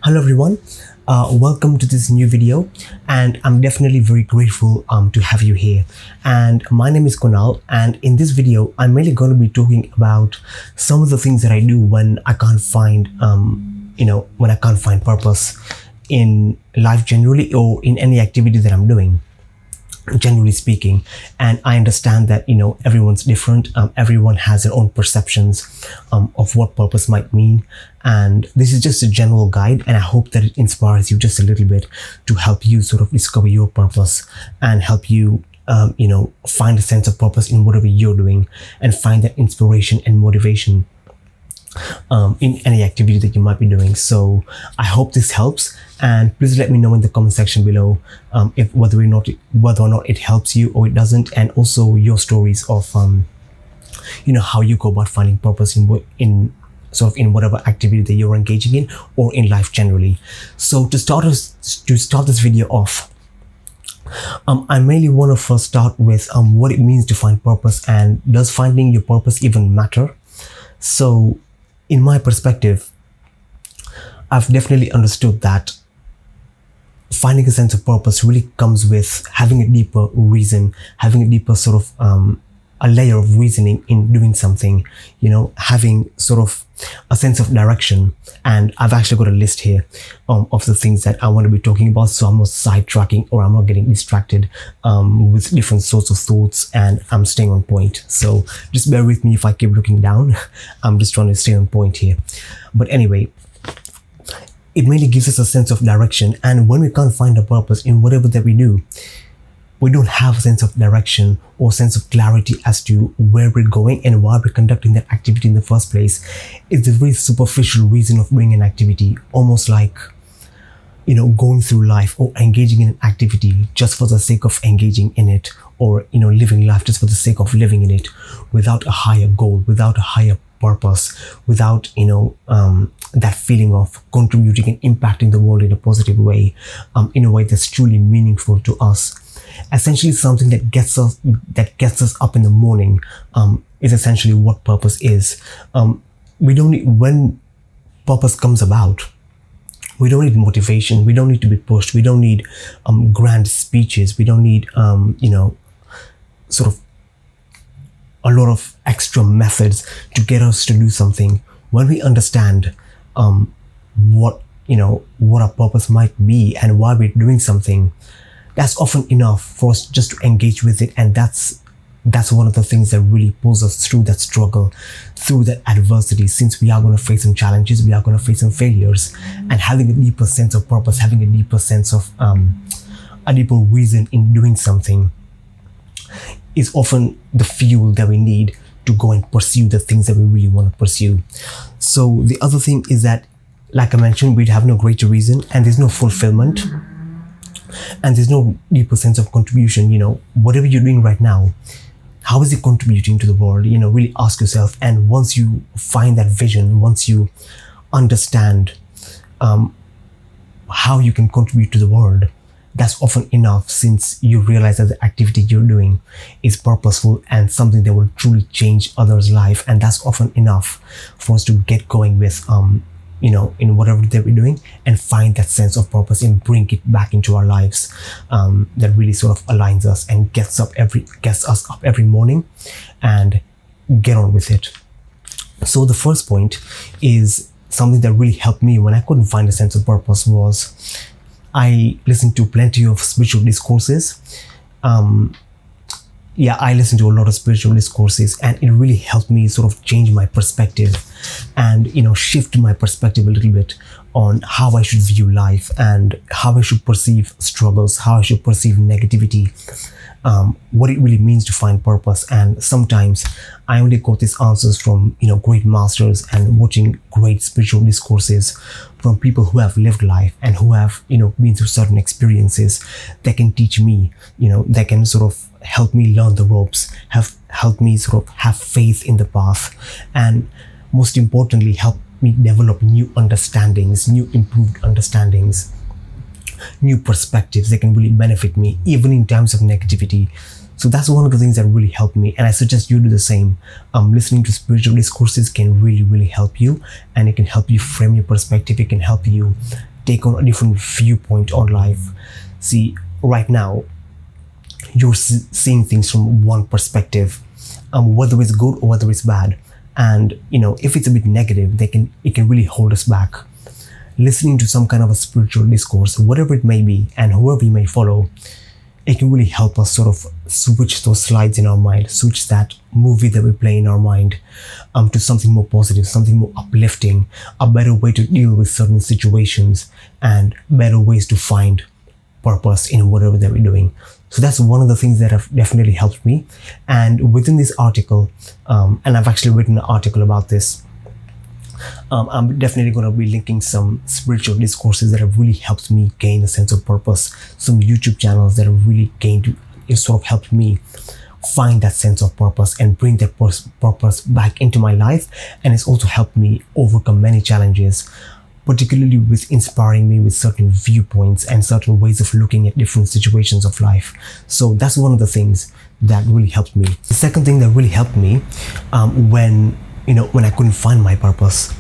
Hello everyone, welcome to this new video, and I'm definitely very grateful to have you here. And my name is Kunal, and in this video I'm really going to be talking about some of the things that I do when I can't find when I can't find purpose in life generally, or in any activity that I'm doing, generally speaking. And I understand that everyone's different. Everyone has their own perceptions of what purpose might mean, and this is just a general guide, and I hope that it inspires you just a little bit to help you sort of discover your purpose and help you find a sense of purpose in whatever you're doing, and find that inspiration and motivation in any activity that you might be doing. So I hope this helps, and please let me know in the comment section below if whether or not it helps you or it doesn't, and also your stories of how you go about finding purpose in whatever activity that you're engaging in, or in life generally. So to start this video off, I mainly want to first start with what it means to find purpose, and does finding your purpose even matter? So in my perspective, I've definitely understood that finding a sense of purpose really comes with having a deeper reason, having a deeper sort of a layer of reasoning in doing something, having sort of a sense of direction. And I've actually got a list here of the things that I want to be talking about, so I'm not sidetracking or I'm not getting distracted with different sorts of thoughts, and I'm staying on point. So just bear with me if I keep looking down. I'm just trying to stay on point here. But anyway, it mainly gives us a sense of direction, and when we can't find a purpose in whatever that we do, we don't have a sense of direction or sense of clarity as to where we're going and why we're conducting that activity in the first place. It's a very superficial reason of doing an activity, almost like going through life or engaging in an activity just for the sake of engaging in it, or living life just for the sake of living in it, without a higher goal, without a higher purpose, without that feeling of contributing and impacting the world in a positive way, in a way that's truly meaningful to us. Essentially, something that gets us up in the morning is essentially what purpose is. We don't need, when purpose comes about, we don't need motivation. We don't need to be pushed. We don't need grand speeches. We don't need sort of a lot of extra methods to get us to do something. When we understand what our purpose might be and why we're doing something, that's often enough for us just to engage with it. And that's one of the things that really pulls us through that struggle, through that adversity, since we are going to face some challenges, we are going to face some failures. And having a deeper sense of purpose, having a deeper sense of a deeper reason in doing something, is often the fuel that we need to go and pursue the things that we really want to pursue. So the other thing is that, like I mentioned, we'd have no greater reason, and there's no fulfillment, and there's no deeper sense of contribution. Whatever you're doing right now, how is it contributing to the world? Really ask yourself. And once you find that vision, once you understand how you can contribute to the world, that's often enough, since you realize that the activity you're doing is purposeful and something that will truly change others' life. And that's often enough for us to get going with in whatever that we're doing, and find that sense of purpose and bring it back into our lives, that really sort of aligns us and gets us up every morning, and get on with it. So the first point is something that really helped me when I couldn't find a sense of purpose. Was I listened to plenty of spiritual discourses. I listened to a lot of spiritual discourses, and it really helped me sort of change my perspective and shift my perspective a little bit on how I should view life, and how I should perceive struggles, how I should perceive negativity, what it really means to find purpose. And sometimes I only got these answers from great masters, and watching great spiritual discourses from people who have lived life and who have been through certain experiences that can teach me, that can sort of help me learn the ropes, have helped me sort of have faith in the path, and most importantly help me develop new understandings, new improved understandings, new perspectives that can really benefit me even in times of negativity. So that's one of the things that really helped me, and I suggest you do the same. Listening to spiritual discourses can really help you, and it can help you frame your perspective. It can help you take on a different viewpoint on life. See, right now, you're seeing things from one perspective, whether it's good or whether it's bad. And if it's a bit negative, it can really hold us back. Listening to some kind of a spiritual discourse, whatever it may be, and whoever you may follow, it can really help us sort of switch those slides in our mind, switch that movie that we play in our mind to something more positive, something more uplifting, a better way to deal with certain situations, and better ways to find purpose in whatever that we're doing. So that's one of the things that have definitely helped me. And within this article, and I've actually written an article about this, I'm definitely going to be linking some spiritual discourses that have really helped me gain a sense of purpose, some YouTube channels that have really sort of helped me find that sense of purpose and bring that purpose back into my life. And it's also helped me overcome many challenges, particularly with inspiring me with certain viewpoints and certain ways of looking at different situations of life. So that's one of the things that really helped me. The second thing that really helped me when I couldn't find my purpose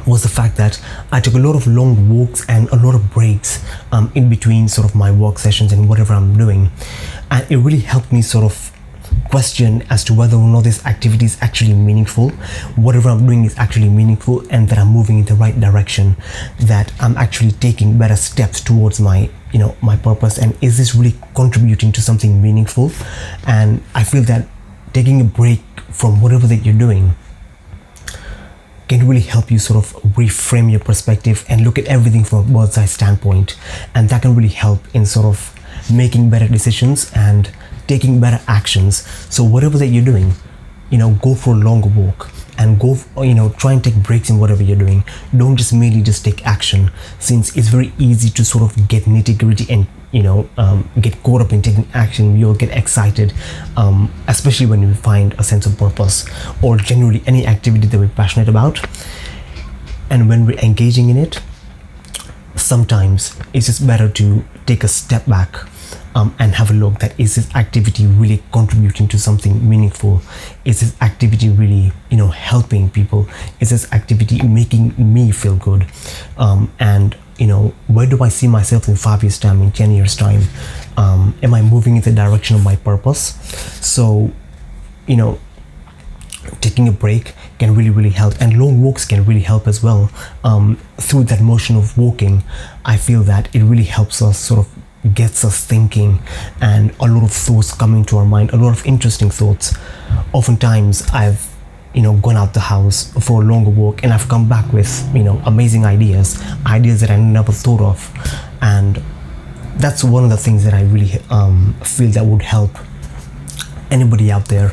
was the fact that I took a lot of long walks and a lot of breaks in between sort of my work sessions and whatever I'm doing. And it really helped me sort of question as to whether or not this activity is actually meaningful, whatever I'm doing is actually meaningful, and that I'm moving in the right direction, that I'm actually taking better steps towards my purpose, and is this really contributing to something meaningful. And I feel that taking a break from whatever that you're doing can really help you sort of reframe your perspective and look at everything from a bird's eye standpoint, and that can really help in sort of making better decisions and taking better actions. So whatever that you're doing, go for a longer walk and go, try and take breaks in whatever you're doing. Don't just merely just take action, since it's very easy to sort of get nitty-gritty and get caught up in taking action. You'll get excited, especially when you find a sense of purpose or generally any activity that we're passionate about. And when we're engaging in it, sometimes it's just better to take a step back and have a look that, is this activity really contributing to something meaningful? Is this activity really helping people? Is this activity making me feel good? And where do I see myself in 5 years time, in 10 years time? Am I moving in the direction of my purpose? So taking a break can really help, and long walks can really help as well. Through that motion of walking, I feel that it really helps us, sort of gets us thinking, and a lot of thoughts coming to our mind, a lot of interesting thoughts. Oftentimes I've gone out the house for a longer walk and I've come back with amazing ideas that I never thought of. And that's one of the things that I really feel that would help anybody out there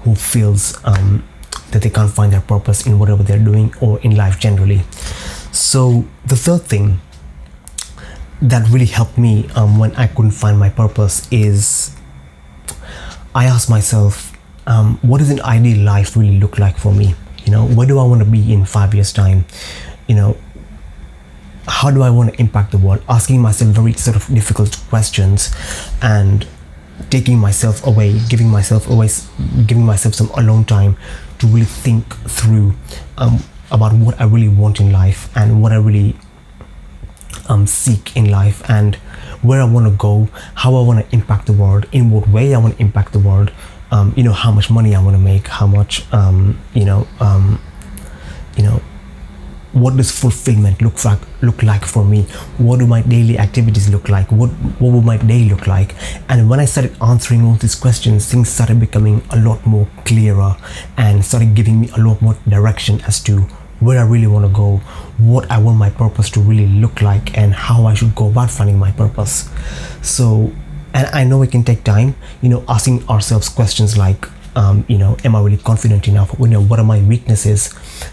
who feels that they can't find their purpose in whatever they're doing or in life generally. So the third thing that really helped me when I couldn't find my purpose is, I asked myself, what does an ideal life really look like for me? Where do I want to be in 5 years time? How do I want to impact the world? Asking myself very sort of difficult questions, and taking myself away, giving myself some alone time to really think through about what I really want in life, and what I really seek in life, and where I want to go, how I want to impact the world, in what way I want to impact the world, how much money I want to make, how much what does fulfillment look like for me? What do my daily activities look like? What will my day look like? And when I started answering all these questions, things started becoming a lot more clearer and started giving me a lot more direction as to where I really want to go, what I want my purpose to really look like, and how I should go about finding my purpose. So, and I know it can take time, asking ourselves questions like, am I really confident enough? What are my weaknesses?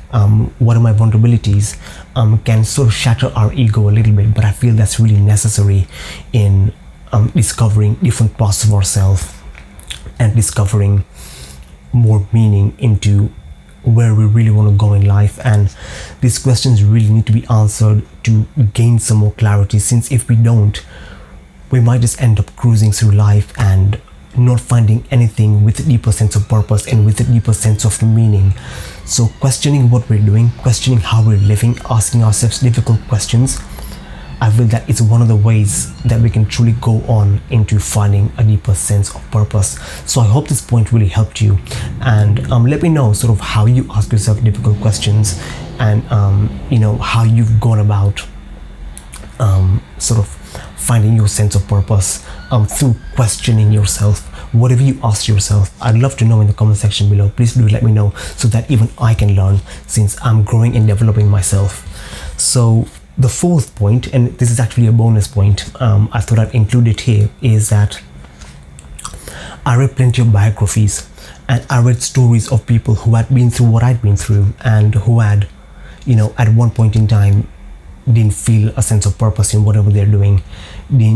What are my vulnerabilities? Can sort of shatter our ego a little bit, but I feel that's really necessary in discovering different parts of ourselves and discovering more meaning into where we really want to go in life. And these questions really need to be answered to gain some more clarity, since if we don't, we might just end up cruising through life and not finding anything with a deeper sense of purpose and with a deeper sense of meaning. So questioning what we're doing, questioning how we're living, asking ourselves difficult questions I feel that it's one of the ways that we can truly go on into finding a deeper sense of purpose. So I hope this point really helped you, and let me know sort of how you ask yourself difficult questions, and how you've gone about sort of finding your sense of purpose through questioning yourself. Whatever you ask yourself, I'd love to know in the comment section below. Please do let me know so that even I can learn, since I'm growing and developing myself. So the fourth point, and this is actually a bonus point, I thought I'd include it here, is that I read plenty of biographies, and I read stories of people who had been through what I'd been through, and who had, at one point in time didn't feel a sense of purpose in whatever they're doing,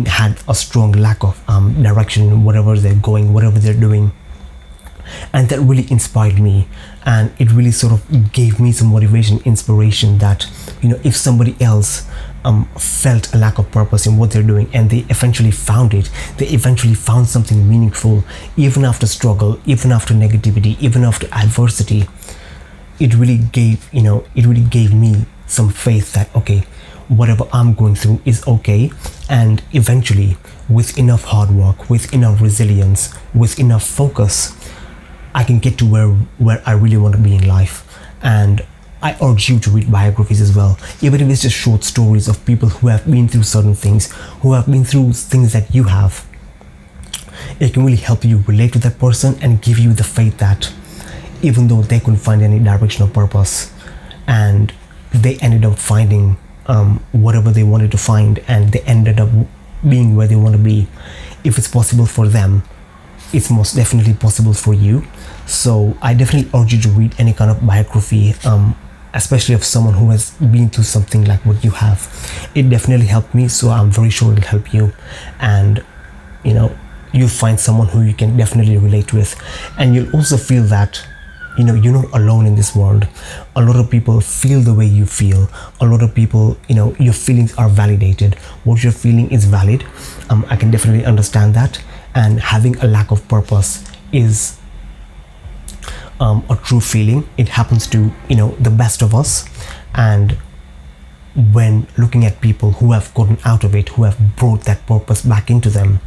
had a strong lack of direction in whatever they're going, whatever they're doing. And that really inspired me, and it really sort of gave me some motivation, inspiration, that if somebody else felt a lack of purpose in what they're doing, and they eventually found it, they eventually found something meaningful, even after struggle, even after negativity, even after adversity, it really gave me some faith that, okay, whatever I'm going through is okay, and eventually, with enough hard work, with enough resilience, with enough focus, I can get to where I really want to be in life. And I urge you to read biographies as well, even if it's just short stories of people who have been through certain things, who have been through things that you have. It can really help you relate to that person and give you the faith that even though they couldn't find any direction or purpose, and they ended up finding whatever they wanted to find, and they ended up being where they want to be, if it's possible for them, it's most definitely possible for you. So I definitely urge you to read any kind of biography, especially of someone who has been through something like what you have. It definitely helped me, so I'm very sure it'll help you, and you'll find someone who you can definitely relate with, and you'll also feel that you're not alone in this world. A lot of people feel the way you feel. A lot of people, your feelings are validated. What you're feeling is valid. I can definitely understand that. And having a lack of purpose is a true feeling. It happens to the best of us. And when looking at people who have gotten out of it, who have brought that purpose back into them,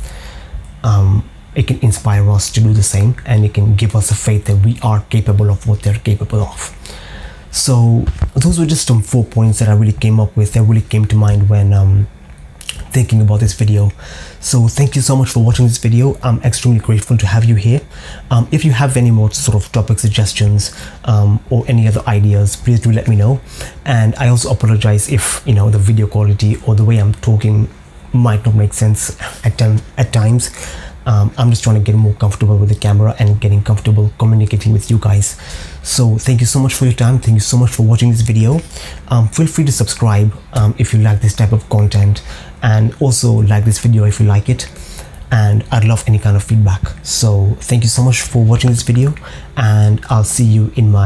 it can inspire us to do the same, and it can give us a faith that we are capable of what they're capable of. So those were just some 4 points that I really came up with, that really came to mind when thinking about this video. So thank you so much for watching this video. I'm extremely grateful to have you here. If you have any more sort of topic suggestions or any other ideas, please do let me know. And I also apologize if the video quality or the way I'm talking might not make sense at times. I'm just trying to get more comfortable with the camera and getting comfortable communicating with you guys. So thank you so much for your time. Thank you so much for watching this video. Feel free to subscribe if you like this type of content, and also like this video if you like it, and I'd love any kind of feedback. So thank you so much for watching this video, and I'll see you in my